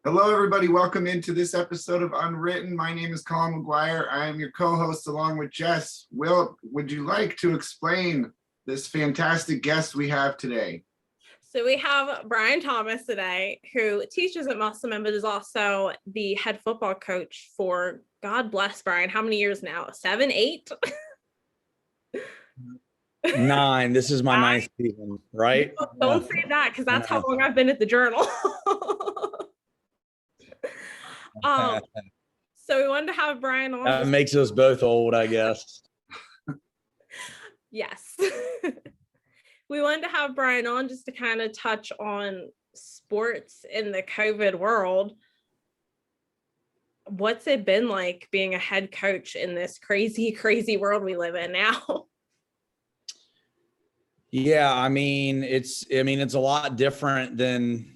Hello, everybody. Welcome into this episode of Unwritten. My name is Colin McGuire. I am your co-host along with Jess. Wilt, would you like to explain this fantastic guest we have today? So we have Brian Thomas today, who teaches at Musselman, but is also the head football coach for, God bless Brian, how many years now? 7, 8? 9. This is my 9th season, right? Don't say that, because that's how long I've been at the Journal. So we wanted to have Brian on. That makes us both old, I guess. Yes. We wanted to have Brian on just to kind of touch on sports in the COVID world. What's it been like being a head coach in this crazy, crazy world we live in now? Yeah, it's a lot different than,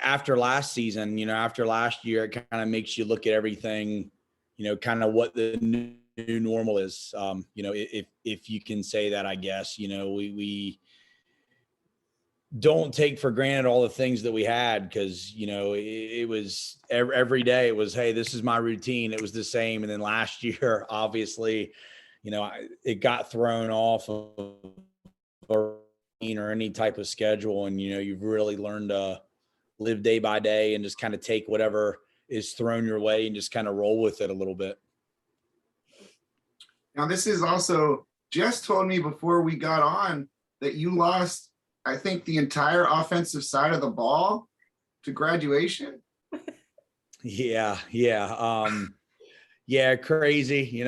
after last season, after last year, it kind of makes you look at everything, kind of what the new normal is. If you can say that, I guess, we don't take for granted all the things that we had, because, it was every day it was, hey, this is my routine. It was the same. And then last year, obviously, it got thrown off of or any type of schedule, and you've really learned to live day by day and just kind of take whatever is thrown your way and just kind of roll with it a little bit. Now, this is also, Jess told me before we got on that you lost, I think, the entire offensive side of the ball to graduation. Yeah. Crazy,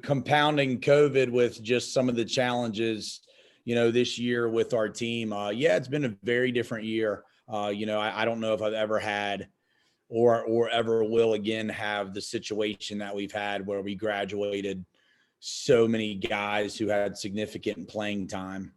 compounding COVID with just some of the challenges this year with our team. It's been a very different year. I don't know if I've ever had or ever will again have the situation that we've had where we graduated so many guys who had significant playing time.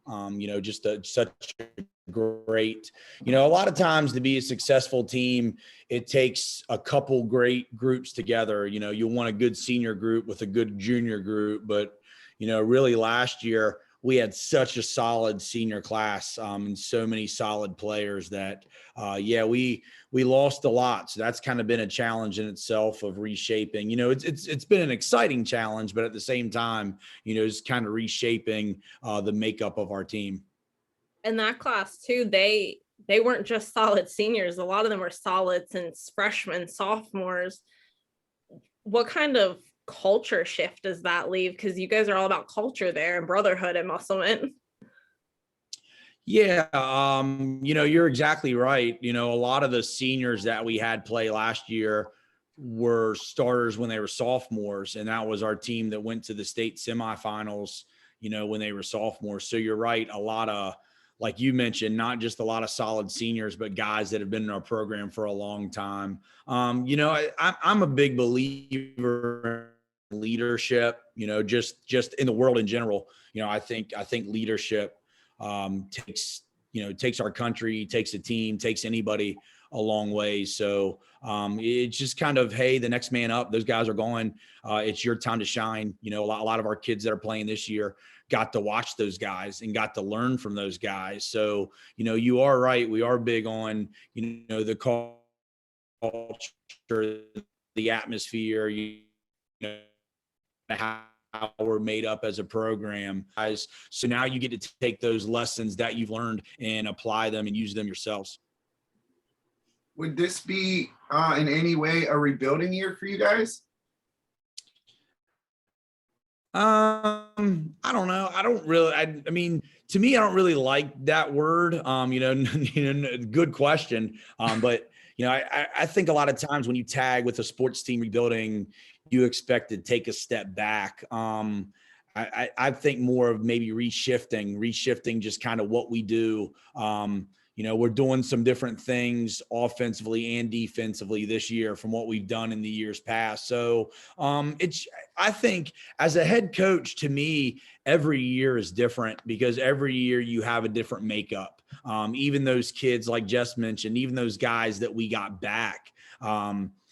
Such a great, a lot of times to be a successful team, it takes a couple great groups together. You want a good senior group with a good junior group, but, really last year, we had such a solid senior class and so many solid players that, we lost a lot. So that's kind of been a challenge in itself of reshaping. It's been an exciting challenge, but at the same time, it's kind of reshaping the makeup of our team. And that class too, they weren't just solid seniors. A lot of them were solid since freshmen, sophomores. What kind of culture shift does that leave? Because you guys are all about culture there and brotherhood at Musselman. Yeah, you're exactly right. A lot of the seniors that we had play last year were starters when they were sophomores, and that was our team that went to the state semifinals, when they were sophomores. So you're right, a lot of, like you mentioned, not just a lot of solid seniors, but guys that have been in our program for a long time. I'm a big believer in leadership, just in the world in general. I think leadership takes our country, takes a team, takes anybody a long way. So it's just kind of, hey, the next man up. Those guys are going. It's your time to shine. A lot of our kids that are playing this year got to watch those guys and got to learn from those guys. So, you are right. We are big on, the culture, the atmosphere, how we're made up as a program. So now you get to take those lessons that you've learned and apply them and use them yourselves. Would this be in any way a rebuilding year for you guys? I don't know. I don't really, to me, I don't really like that word. Good question. But I think a lot of times when you tag with a sports team rebuilding, you expect to take a step back. I think more of maybe reshifting just kind of what we do. We're doing some different things offensively and defensively this year from what we've done in the years past. So I think as a head coach, to me, every year is different because every year you have a different makeup. Even those kids, like Jess mentioned, even those guys that we got back,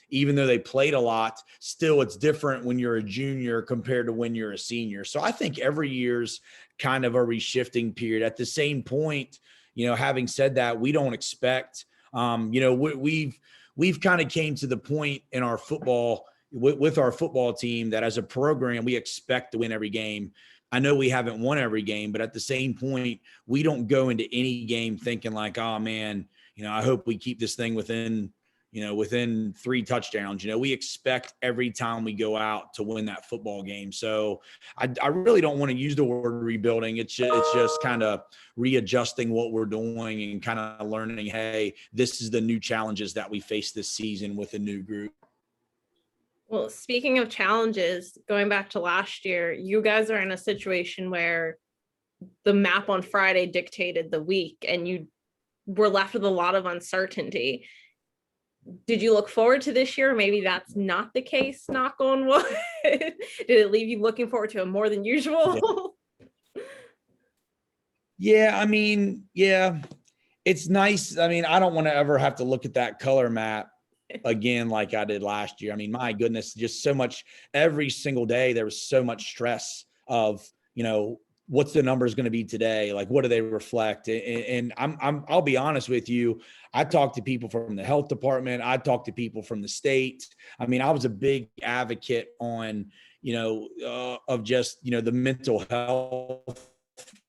even though they played a lot, still it's different when you're a junior compared to when you're a senior. So I think every year's kind of a reshifting period. At the same point, having said that, we don't expect We've kind of came to the point in our football with our football team that as a program, we expect to win every game. I know we haven't won every game, but at the same point, we don't go into any game thinking like, oh man, I hope we keep this thing within 3 touchdowns. We expect every time we go out to win that football game. So I really don't want to use the word rebuilding. It's just kind of readjusting what we're doing and kind of learning, hey, this is the new challenges that we face this season with a new group. Well, speaking of challenges, going back to last year, you guys are in a situation where the map on Friday dictated the week and you were left with a lot of uncertainty. Did you look forward to this year? Maybe that's not the case, knock on wood. Did it leave you looking forward to it more than usual? Yeah, it's nice. I don't want to ever have to look at that color map again like I did last year. My goodness, just so much every single day there was so much stress of, what's the numbers going to be today? Like, what do they reflect? And I'll be honest with you. I talked to people from the health department. I talked to people from the state. I was a big advocate on, of just, the mental health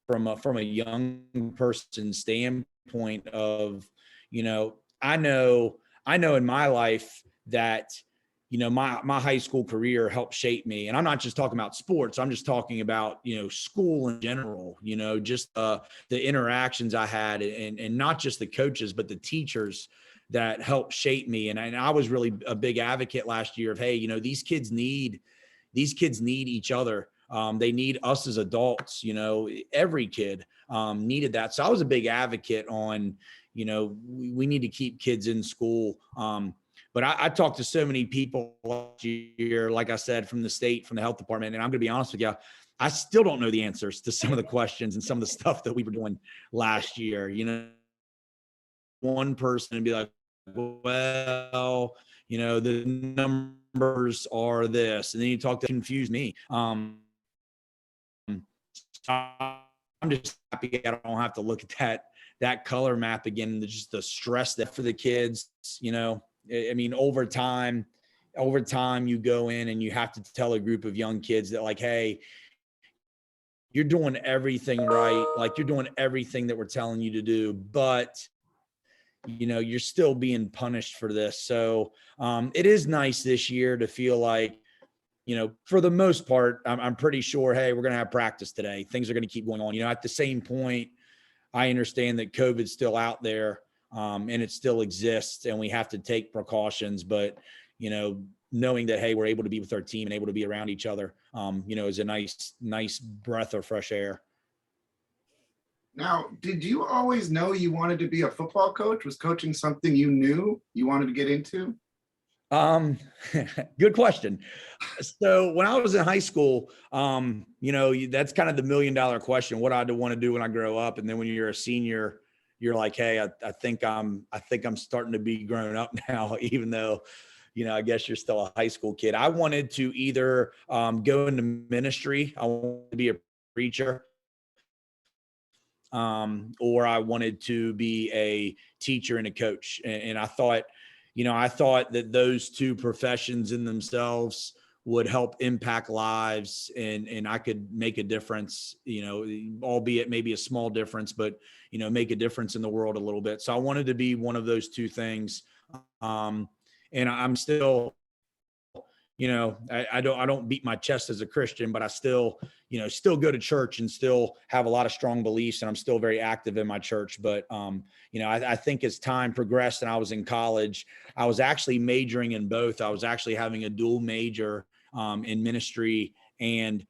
from a young person's standpoint of, I know in my life that, my high school career helped shape me. And I'm not just talking about sports. I'm just talking about, school in general, just the interactions I had and not just the coaches, but the teachers that helped shape me. And I was really a big advocate last year of, hey, these kids need each other. They need us as adults, every kid needed that. So I was a big advocate on, we need to keep kids in school. But I talked to so many people last year, like I said, from the state, from the health department. And I'm going to be honest with you, I still don't know the answers to some of the questions and some of the stuff that we were doing last year. One person would be like, well, the numbers are this. And then you talk to confuse me. I'm just happy I don't have to look at that color map again. Just the stress that for the kids, over time you go in and you have to tell a group of young kids that like, hey, you're doing everything right. Like you're doing everything that we're telling you to do, but you're still being punished for this. So it is nice this year to feel like, for the most part, I'm pretty sure, hey, we're going to have practice today. Things are going to keep going on. At the same point, I understand that COVID's still out there and it still exists and we have to take precautions, but, knowing that, hey, we're able to be with our team and able to be around each other, is a nice breath of fresh air. Now, did you always know you wanted to be a football coach? Was coaching something you knew you wanted to get into? Good question. So when I was in high school, that's kind of the $1 million question. What I want to do when I grow up. And then when you're a senior, you're like, hey, I think I'm starting to be grown up now, even though, I guess you're still a high school kid. I wanted to either go into ministry. I wanted to be a preacher. Or I wanted to be a teacher and a coach. And I thought, that those two professions in themselves would help impact lives and I could make a difference, albeit maybe a small difference, but, make a difference in the world a little bit. So I wanted to be one of those two things. And I'm still, I don't beat my chest as a Christian, but I still go to church and still have a lot of strong beliefs. And I'm still very active in my church. But, I think as time progressed and I was in college, I was actually majoring in both. I was actually having a dual major in ministry and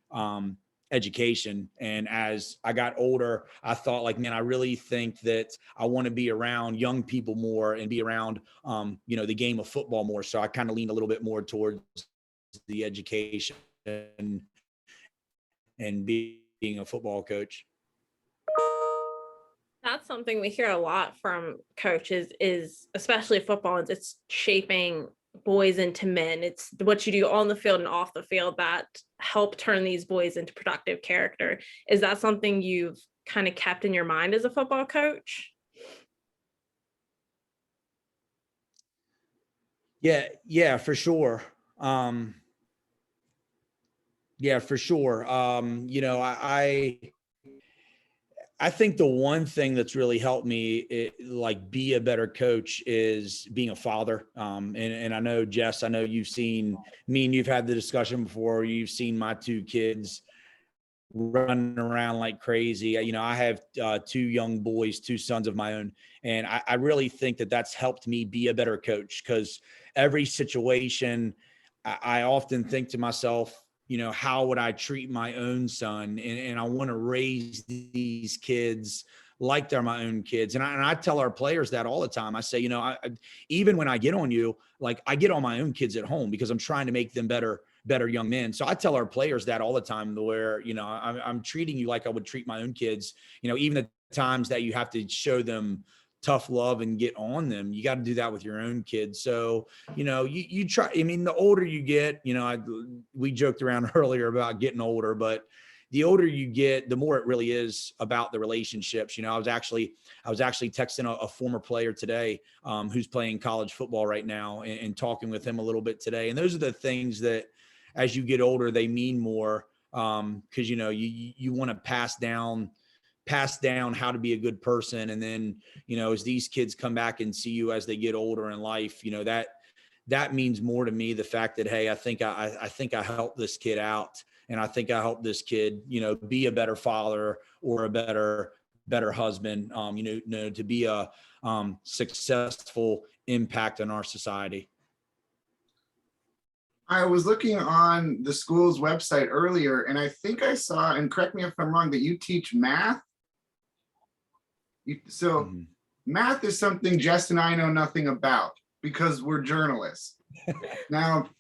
education. And as I got older, I thought like, man, I really think that I want to be around young people more and be around, the game of football more. So I kind of leaned a little bit more towards the education and being a football coach. That's something we hear a lot from coaches is especially football. It's shaping boys into men. It's what you do on the field and off the field that help turn these boys into productive character. Is that something you've kind of kept in your mind as a football coach? Yeah, for sure. Yeah, for sure. I think the one thing that's really helped me like be a better coach is being a father. And I know, Jess, I know you've seen me and you've had the discussion before. You've seen my two kids running around like crazy. I have two young boys, two sons of my own. And I really think that that's helped me be a better coach, because every situation I often think to myself, how would I treat my own son? And I want to raise these kids like they're my own kids. And I tell our players that all the time. I say, even when I get on you, like I get on my own kids at home because I'm trying to make them better young men. So I tell our players that all the time, where, I'm treating you like I would treat my own kids, even the times that you have to show them tough love and get on them, you got to do that with your own kids. So, you try, I mean, the older you get, we joked around earlier about getting older, but the older you get, the more it really is about the relationships. I was actually texting a former player today, who's playing college football right now, and talking with him a little bit today. And those are the things that, as you get older, they mean more, because you want to pass down how to be a good person. And then, as these kids come back and see you as they get older in life, that means more to me. The fact that, hey, I think I helped this kid out, and I think I helped this kid, be a better father or a better husband, to be a successful impact on our society. I was looking on the school's website earlier, and I think I saw, and correct me if I'm wrong, that you teach math. So Mhm. math is something Jess and I know nothing about because we're journalists. Now,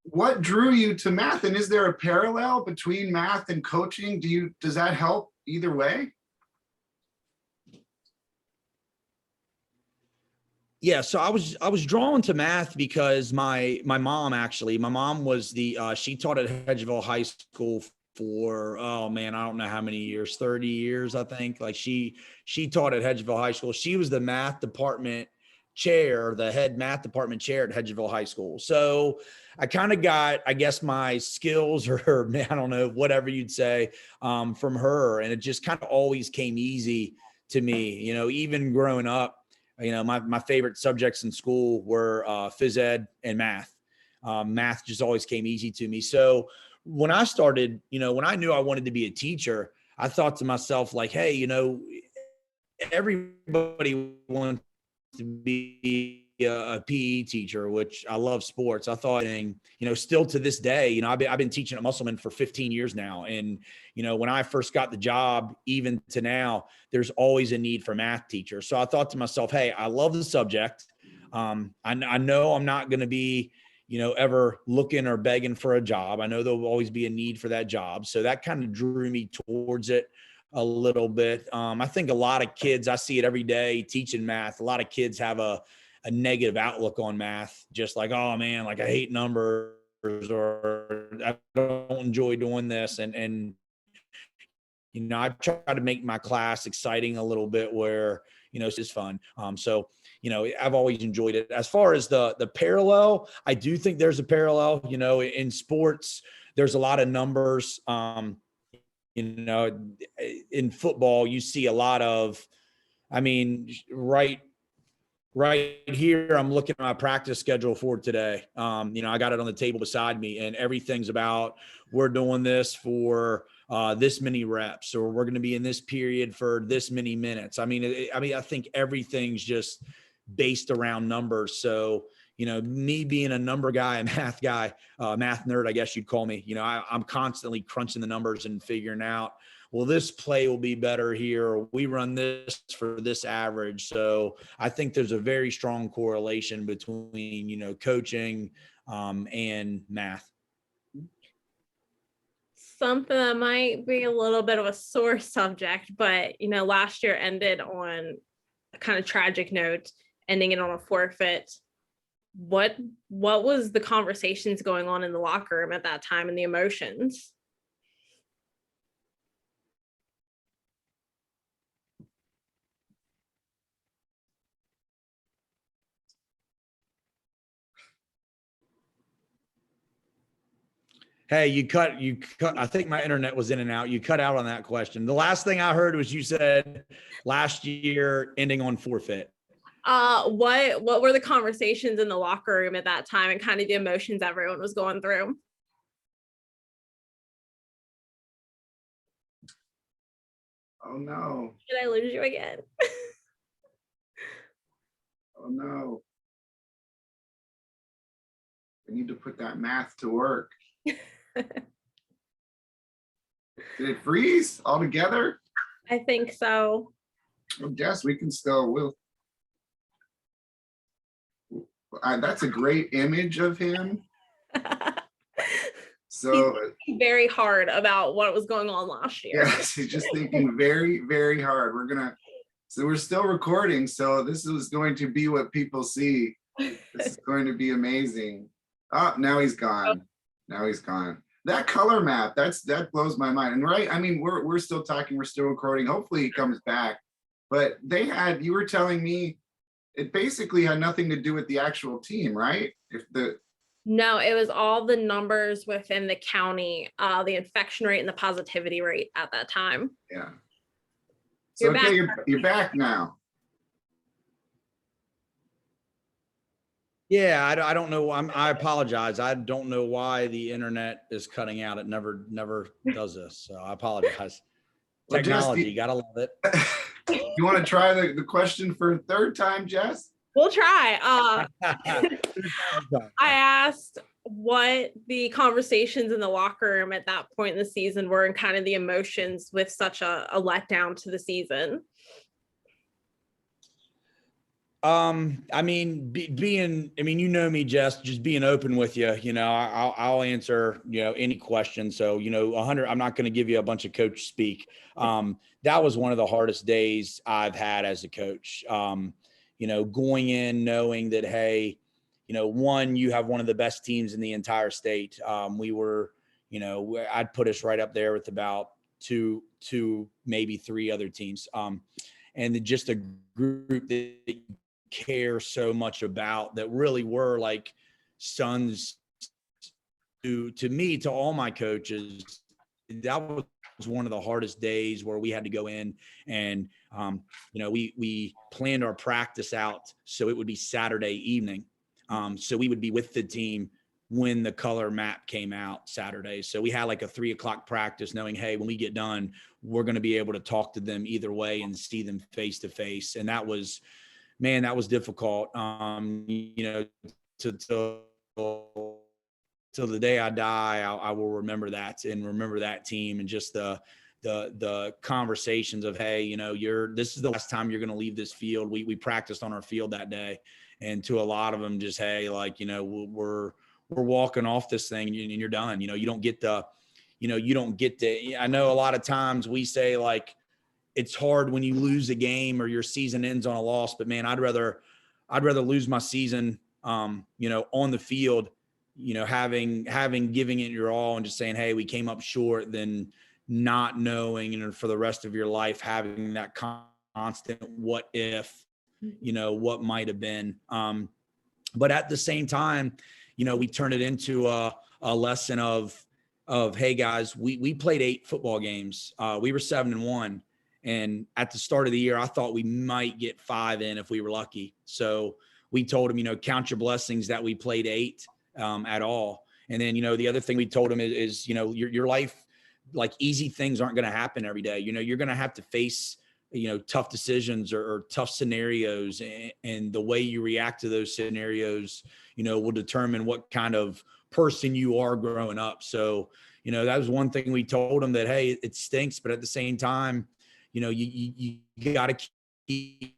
what drew you to math, and is there a parallel between math and coaching? Does that help either way? Yeah, so I was drawn to math because my mom was she taught at Hedgeville High School for, oh man, I don't know how many years, 30 years, I think. Like she taught at Hedgeville High School. She was the math department chair, the head math department chair at Hedgeville High School. So I kind of got, I guess, my skills, or I don't know, whatever you'd say, from her. And it just kind of always came easy to me, even growing up. My favorite subjects in school were phys ed and math. Math just always came easy to me. So when I started, when I knew I wanted to be a teacher, I thought to myself, like, hey, everybody wants to be a PE teacher, which I love sports. I thought, still to this day, I've been teaching at Musselman for 15 years now. And, when I first got the job, even to now, there's always a need for math teachers. So I thought to myself, hey, I love the subject. I know I'm not going to be, ever looking or begging for a job. I know there'll always be a need for that job. So that kind of drew me towards it a little bit. I think a lot of kids, I see it every day teaching math. A lot of kids have a negative outlook on math, just like, oh man, like I hate numbers, or I don't enjoy doing this. And I try to make my class exciting a little bit, where, it's just fun. So, I've always enjoyed it. As far as the parallel, I do think there's a parallel, in sports, there's a lot of numbers. In football, you see a lot of, right here, I'm looking at my practice schedule for today. I got it on the table beside me, and everything's about, we're doing this for this many reps, or we're going to be in this period for this many minutes. I think everything's just based around numbers. So, me being a number guy, a math guy, math nerd, I guess you'd call me, I'm constantly crunching the numbers and figuring out, well, this play will be better here, or we run this for this average. So I think there's a very strong correlation between, coaching and math. Something that might be a little bit of a sore subject, but last year ended on a kind of tragic note, ending it on a forfeit. What was the conversations going on in the locker room at that time, and the emotions? Hey, you cut, I think my internet was in and out. You cut out on that question. The last thing I heard was you said last year ending on forfeit. What were the conversations in the locker room at that time and kind of the emotions everyone was going through? Oh no. Did I lose you again? Oh no. I need to put that math to work. Did it freeze altogether? I think so. Well, Jess, we can still, that's a great image of him. So Very hard about what was going on last year. yes, he's just thinking very, very hard. So we're still recording. So this is going to be what people see. This is going to be amazing. Oh, now he's gone. Now he's gone. That color map, that blows my mind. And right, I mean, we're still talking, we're still recording. Hopefully he comes back. But you were telling me it basically had nothing to do with the actual team, right? No, it was all the numbers within the county, the infection rate and the positivity rate at that time. Yeah. So okay, you're back now. Yeah, I don't know. I apologize. I don't know why the internet is cutting out. It never does this. So I apologize. Well, Technology, Jess, gotta love it. You want to try the question for a third time, Jess? We'll try. I asked what the conversations in the locker room at that point in the season were and kind of the emotions with such a letdown to the season. I mean, you know me, Jess, just being open with you, I'll answer, any question. So, 100, I'm not going to give you a bunch of coach speak. That was one of the hardest days I've had as a coach. Going in, knowing that, hey, one, you have one of the best teams in the entire state. We were, I'd put us right up there with about two, maybe three other teams. And just a group that care so much about, that really were like sons to me, to all my coaches. That was one of the hardest days where we had to go in and, we planned our practice out so it would be Saturday evening. So we would be with the team when the color map came out Saturday. So we had like a 3:00 practice knowing, hey, when we get done, we're going to be able to talk to them either way and see them face to face. And that was difficult. Till the day I die, I will remember that and remember that team and just the conversations of, hey, this is the last time you're going to leave this field. We practiced on our field that day. And to a lot of them, just, hey, like, we're walking off this thing and you're done. You don't get to, I know a lot of times we say, like, it's hard when you lose a game or your season ends on a loss, but man, I'd rather lose my season, on the field, having giving it your all and just saying, hey, we came up short, than not knowing, for the rest of your life, having that constant what if, what might have been. But at the same time, we turn it into a lesson of, hey guys, we played 8 football games. We were 7-1. And at the start of the year, I thought we might get 5 in if we were lucky. So we told them, count your blessings that we played 8 at all. And then, the other thing we told them is your life, like, easy things aren't going to happen every day. You're going to have to face, tough decisions or tough scenarios, and the way you react to those scenarios, will determine what kind of person you are growing up. So, that was one thing we told them, that, hey, it stinks, but at the same time, you got to keep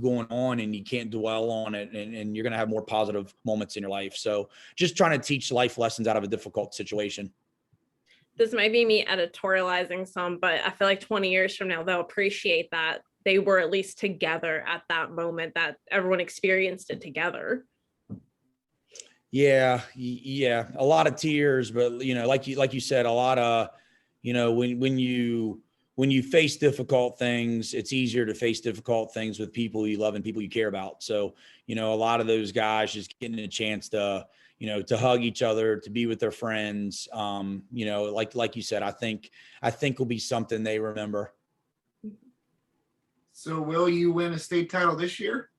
going on and you can't dwell on it, and you're going to have more positive moments in your life. So just trying to teach life lessons out of a difficult situation. This might be me editorializing some, but I feel like 20 years from now, they'll appreciate that they were at least together at that moment, that everyone experienced it together. Yeah. A lot of tears, but like you said, a lot of, when you face difficult things, it's easier to face difficult things with people you love and people you care about. So, a lot of those guys just getting a chance to, to hug each other, to be with their friends. Like you said, I think will be something they remember. So will you win a state title this year?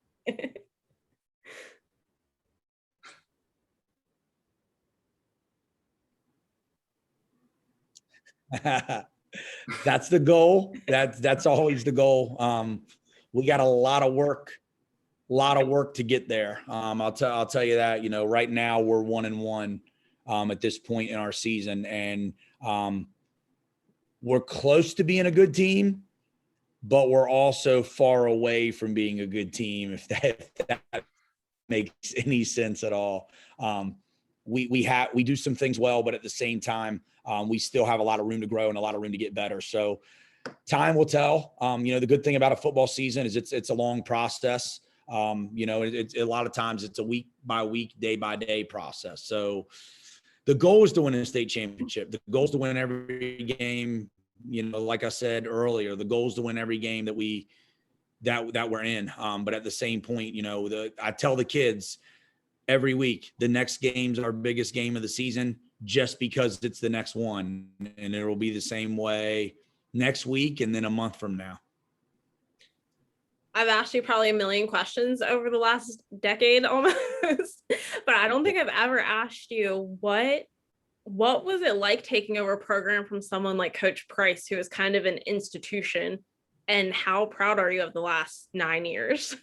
That's the goal. That's always the goal. We got a lot of work to get there. I'll tell you that, right now we're 1-1 at this point in our season, and we're close to being a good team, but we're also far away from being a good team, if that makes any sense at all. We do some things well, but at the same time, we still have a lot of room to grow and a lot of room to get better. So time will tell. The good thing about a football season is it's a long process. It's a lot of times it's a week by week, day by day process. So the goal is to win a state championship. The goal is to win every game. Like I said earlier, the goal is to win every game that we're in. But at the same point, I tell the kids every week, the next game's our biggest game of the season, just because it's the next one, and it will be the same way next week and then a month from now. I've asked you probably a million questions over the last decade almost, but I don't think I've ever asked you what was it like taking over a program from someone like Coach Price, who is kind of an institution, and how proud are you of the last 9 years?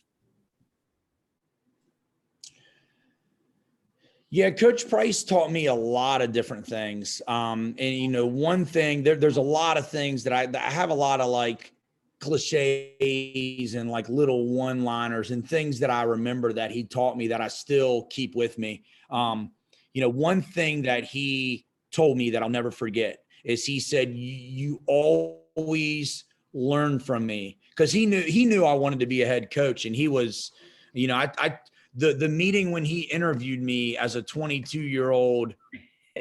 Yeah, Coach Price taught me a lot of different things. One thing, there's a lot of things that I have a lot of like cliches and like little one-liners and things that I remember that he taught me that I still keep with me. One thing that he told me that I'll never forget is he said, you always learn from me, because he knew I wanted to be a head coach. And he was, the meeting when he interviewed me as a 22-year-old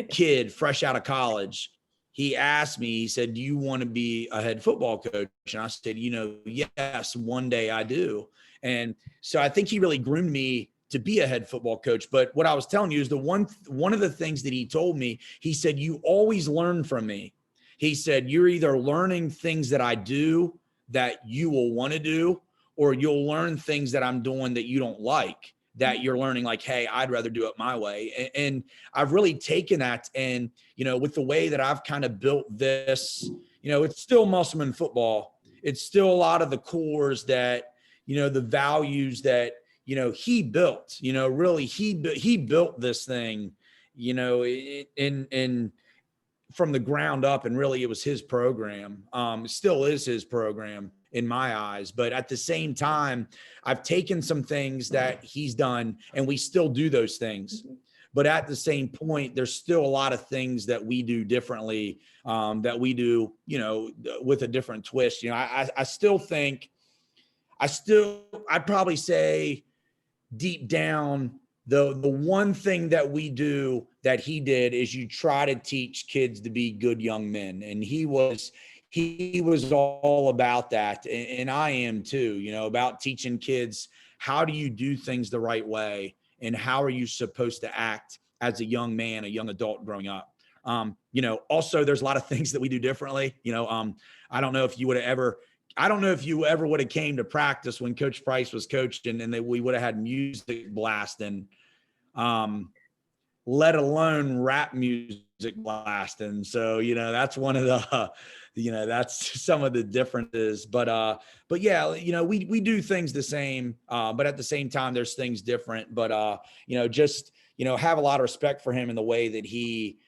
kid, fresh out of college, he asked me, he said, do you want to be a head football coach? And I said, yes, one day I do. And so I think he really groomed me to be a head football coach. But what I was telling you is one of the things that he told me, he said, you always learn from me. He said, you're either learning things that I do that you will want to do, or you'll learn things that I'm doing that you don't like, that you're learning like, hey, I'd rather do it my way. And I've really taken that, and, with the way that I've kind of built this, it's still Musselman football. It's still a lot of the cores that, the values that, he built, really he built this thing, in from the ground up, and really it was his program. It still is his program in my eyes. But at the same time, I've taken some things that he's done, and we still do those things. But at the same point, there's still a lot of things that we do differently, that we do, with a different twist. I still think, I'd probably say deep down, the one thing that we do that he did is you try to teach kids to be good young men. And he was all about that. And I am too, about teaching kids, how do you do things the right way? And how are you supposed to act as a young man, a young adult growing up? Also there's a lot of things that we do differently. I don't know if you ever would have came to practice when Coach Price was coaching, and we would have had music blasting, let alone rap music blasting. So, that's one of the, that's some of the differences, but yeah, we do things the same, but at the same time, there's things different, but, have a lot of respect for him in the way that he,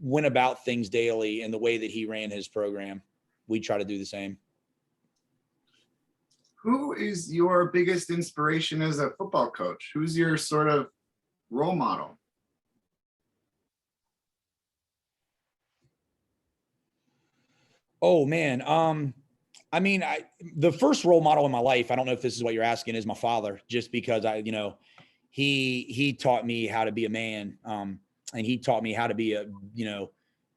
went about things daily, and the way that he ran his program. We try to do the same. Who is your biggest inspiration as a football coach? Who's your sort of role model? Oh man. The first role model in my life, I don't know if this is what you're asking, is my father, just because he taught me how to be a man. And he taught me how to be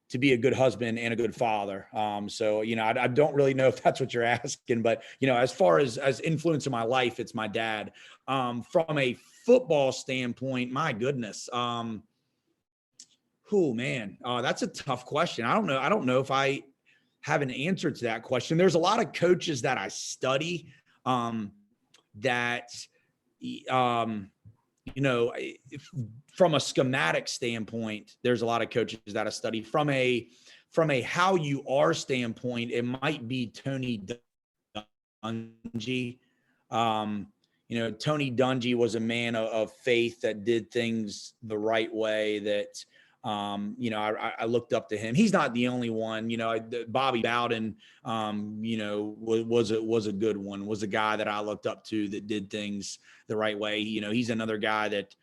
to be a good husband and a good father. So, I don't really know if that's what you're asking, but, as far as influence in my life, it's my dad. From a football standpoint, my goodness. Oh man, that's a tough question. I don't know. I don't know if I have an answer to that question. There's a lot of coaches that I study that, from a schematic standpoint, there's a lot of coaches that I study. From a how you are standpoint, it might be Tony Dungy. Tony Dungy was a man of faith that did things the right way, that I looked up to him. He's not the only one. Bobby Bowden, was a good one, was a guy that I looked up to that did things the right way. He's another guy that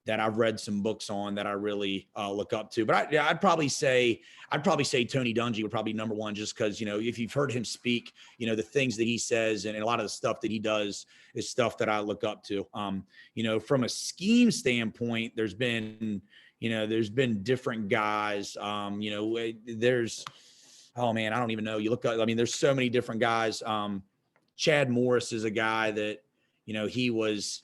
I've read some books on that I really look up to. But I'd probably say Tony Dungy would probably be number one, just because, if you've heard him speak, the things that he says and a lot of the stuff that he does is stuff that I look up to. From a scheme standpoint, there's been different guys. There's, oh man, I don't even know. You look at, there's so many different guys. Chad Morris is a guy that, when he was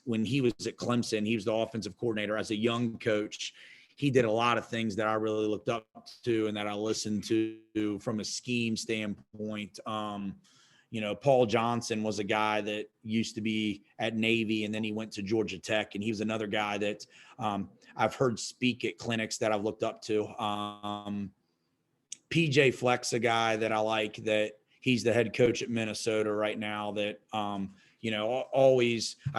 at Clemson, he was the offensive coordinator. As a young coach, he did a lot of things that I really looked up to and that I listened to from a scheme standpoint. Paul Johnson was a guy that used to be at Navy, and then he went to Georgia Tech, and he was another guy that I've heard speak at clinics that I've looked up to. PJ Fleck's a guy that I like, that he's the head coach at Minnesota right now, that I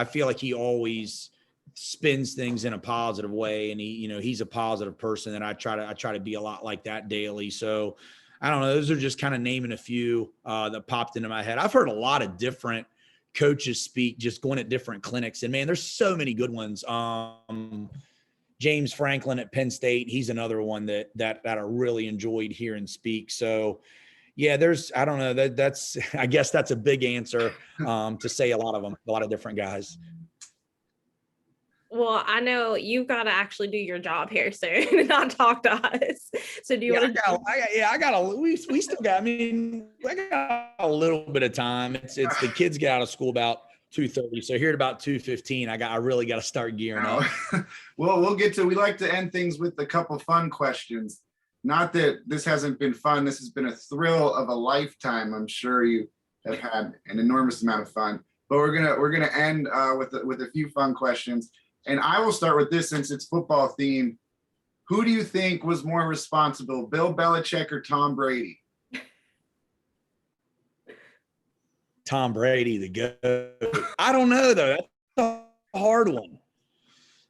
feel like he always spins things in a positive way, and he's a positive person, and I try to be a lot like that daily. So I don't know. Those are just kind of naming a few that popped into my head. I've heard a lot of different coaches speak, just going at different clinics, and man, there's so many good ones. James Franklin at Penn State, he's another one that I really enjoyed hearing speak. So yeah, I don't know, that's I guess that's a big answer to say a lot of them, a lot of different guys. Well, I know you've got to actually do your job here soon and not talk to us. So do you want to? We still got, I got a little bit of time. It's the kids get out of school about 2:30. So here at about 2:15, I really got to start gearing up. Well, we like to end things with a couple fun questions. Not that this hasn't been fun. This has been a thrill of a lifetime. I'm sure you have had an enormous amount of fun, but we're gonna end with a few fun questions. And I will start with this, since it's football themed. Who do you think was more responsible, Bill Belichick or Tom Brady? Tom Brady, the GOAT. I don't know, though. That's a hard one,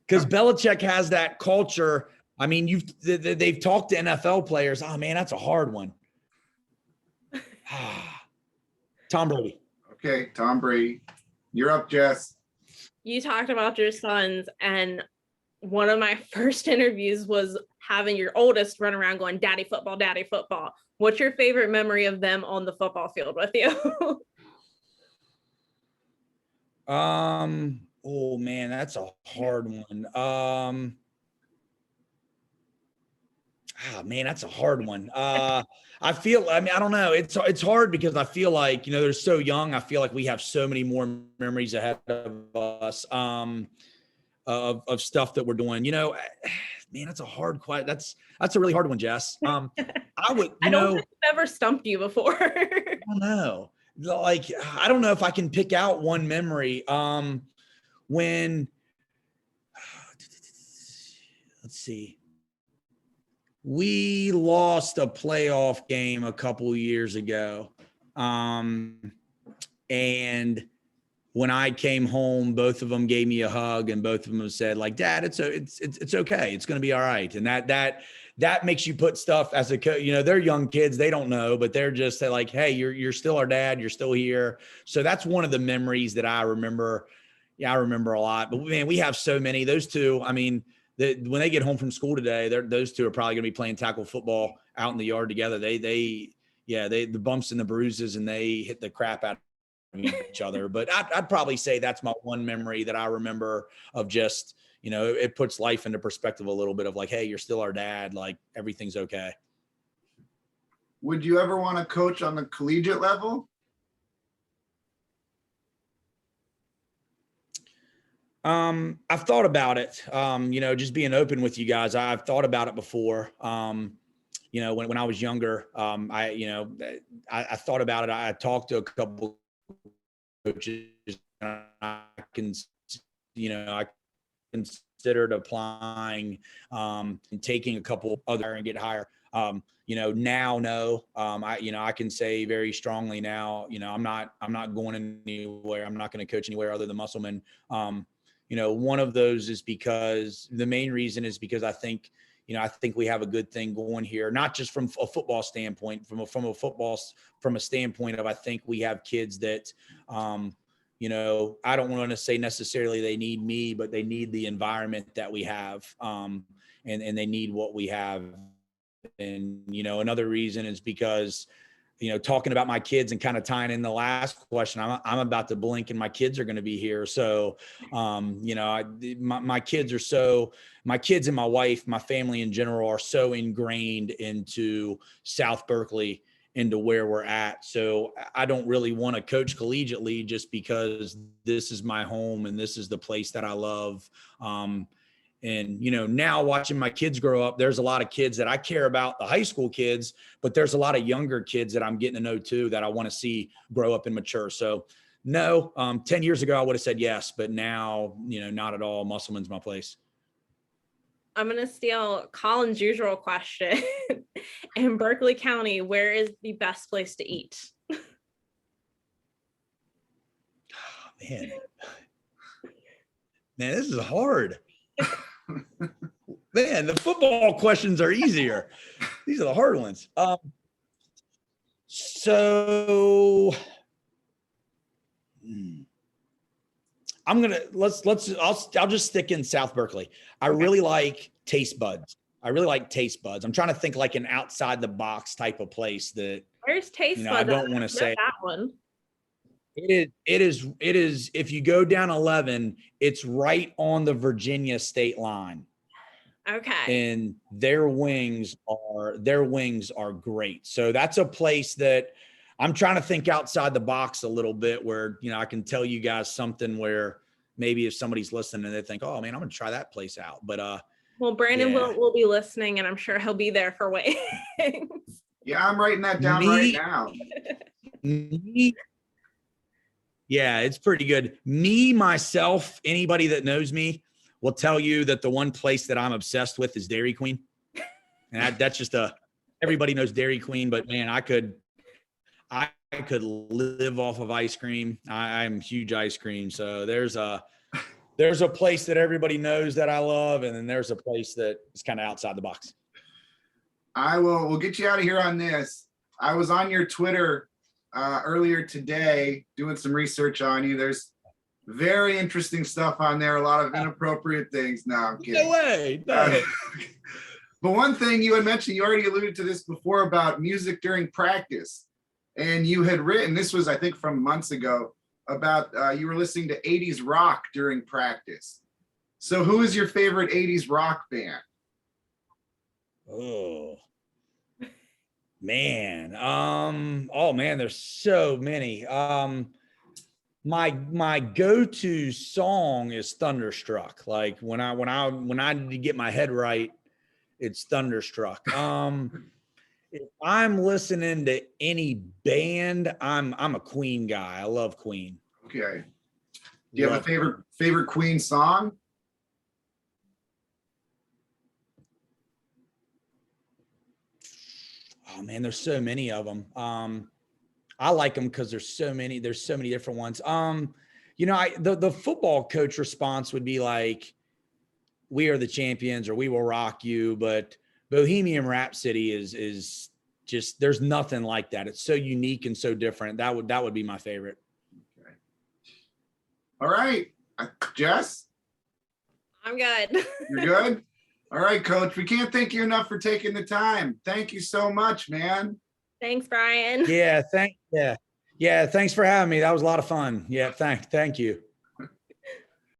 because Belichick has that culture. They've talked to NFL players. Oh man, that's a hard one. Tom Brady. Okay, Tom Brady. You're up, Jess. You talked about your sons, and one of my first interviews was having your oldest run around going, "Daddy football, daddy football." What's your favorite memory of them on the football field with you? Oh man, that's a hard one. Man, that's a hard one. I don't know. It's hard because I feel like, they're so young. I feel like we have so many more memories ahead of us, of stuff that we're doing, man, that's a hard question. That's a really hard one, Jess. I don't think I've ever stumped you before. I don't know. Like, I don't know if I can pick out one memory. When, let's see. We lost a playoff game a couple years ago. And when I came home, both of them gave me a hug, and both of them said, like, "Dad, it's okay. It's going to be all right." And that makes you put stuff as a coach, they're young kids. They don't know, but they're just like, "Hey, you're still our dad. You're still here." So that's one of the memories that I remember. Yeah, I remember a lot, but man, we have so many. Those two, when they get home from school today, those two are probably going to be playing tackle football out in the yard together. The bumps and the bruises, and they hit the crap out of each other. But I'd probably say that's my one memory that I remember of just, it puts life into perspective a little bit of like, hey, you're still our dad. Like, everything's okay. Would you ever want to coach on the collegiate level? I've thought about it. Just being open with you guys, I've thought about it before. When I was younger, I thought about it. I talked to a couple coaches. And I considered applying and taking a couple other and get higher. Now, no, I can say very strongly now, I'm not going anywhere. I'm not going to coach anywhere other than Musselman. One of those is because the main reason is because I think we have a good thing going here, not just from a football standpoint, from a standpoint of, I think we have kids that, I don't want to say necessarily they need me, but they need the environment that we have. And they need what we have. And, another reason is because, talking about my kids and kind of tying in the last question, I'm about to blink and my kids are going to be here. So, my kids and my wife, my family in general are so ingrained into South Berkeley, into where we're at. So I don't really want to coach collegiately just because this is my home and this is the place that I love. And, now watching my kids grow up, there's a lot of kids that I care about, the high school kids, but there's a lot of younger kids that I'm getting to know too, that I want to see grow up and mature. So no, 10 years ago, I would have said yes, but now, not at all. Musselman's my place. I'm going to steal Colin's usual question. In Berkeley County, where is the best place to eat? Man, this is hard. Man, the football questions are easier. These are the hard ones. I'll just stick in South Berkeley. I really like Taste Buds. I'm trying to think like an outside the box type of place that. Where's Taste Buds? I don't want to say that one. It is. If you go down 11, it's right on the Virginia state line. Okay. And their wings are great. So that's a place that I'm trying to think outside the box a little bit, where, I can tell you guys something where maybe if somebody's listening and they think, oh man, I'm going to try that place out. But, well, Brandon will be listening, and I'm sure he'll be there for wings. Yeah, I'm writing that down right now. Yeah, it's pretty good. Myself, anybody that knows me will tell you that the one place that I'm obsessed with is Dairy Queen. And that's just everybody knows Dairy Queen, but man, I could live off of ice cream. I'm huge ice cream. So there's a place that everybody knows that I love. And then there's a place that is kind of outside the box. We'll get you out of here on this. I was on your Twitter earlier today doing some research on you. There's very interesting stuff on there, a lot of inappropriate things. No, I'm kidding. No way. No. But one thing you had mentioned, you already alluded to this before, about music during practice. And you had written, this was, I think, from months ago, about you were listening to 80s rock during practice. So who is your favorite 80s rock band? Oh, man. There's so many. My go-to song is Thunderstruck. Like when I need to get my head right, it's Thunderstruck. If I'm listening to any band, I'm a Queen guy. I love Queen. Okay. Do you have a favorite Queen song? Oh man, there's so many of them. I like them because there's so many different ones. The football coach response would be like, "We are the champions," or "We will rock you." But Bohemian Rhapsody is just, there's nothing like that. It's so unique and so different. That would be my favorite. Okay. All right, Jess. I'm good. You're good. All right, Coach. We can't thank you enough for taking the time. Thank you so much, man. Thanks, Brian. Yeah. Thanks for having me. That was a lot of fun. Yeah. Thank you.